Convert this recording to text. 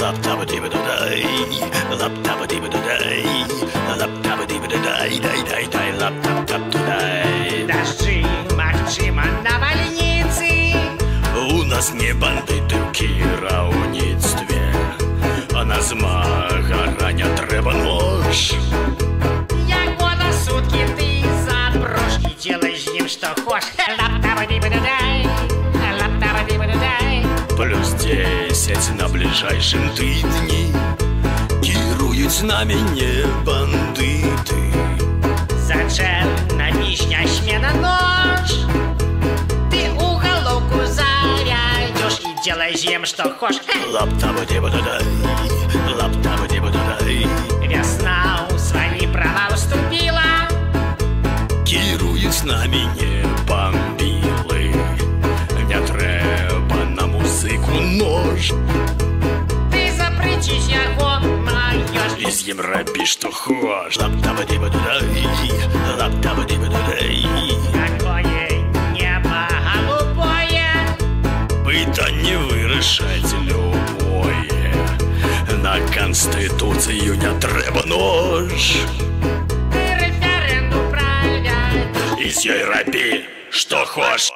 Лап-таба-диба-дай, лап-таба-диба-дай, лап-таба-диба-дай, дай-дай-дай, лап-тап-тап-тудай. Дожди, Максима, навальницы. У нас не бандити в керівництві, а на змагання треба нож. Як года сутки ты заброшь и делай с ним что хочешь. Лап-таба-диба-дай, лап-таба-диба-дай. Плюс 10 на ближайшим тижні. Керують нами не бандити. Зачем вишня смена нож? Ты уголовку заведешь и делай с ним что хочешь. Лап-таба-диба-дай, лап-таба-диба-дай. Весна у свои права уступила. Керують нами не бомбіли. Не треба на музику нож. Ты запретишь яго моешь. І з'їм роби, що хоч. Лап-таба-диба-дай, лап-таба-диба-дай. Какое небо голубое. Питання вирішать любое. На Конституцію не треба нож. Ты референдум проведешь. І з'їм роби, що хоч.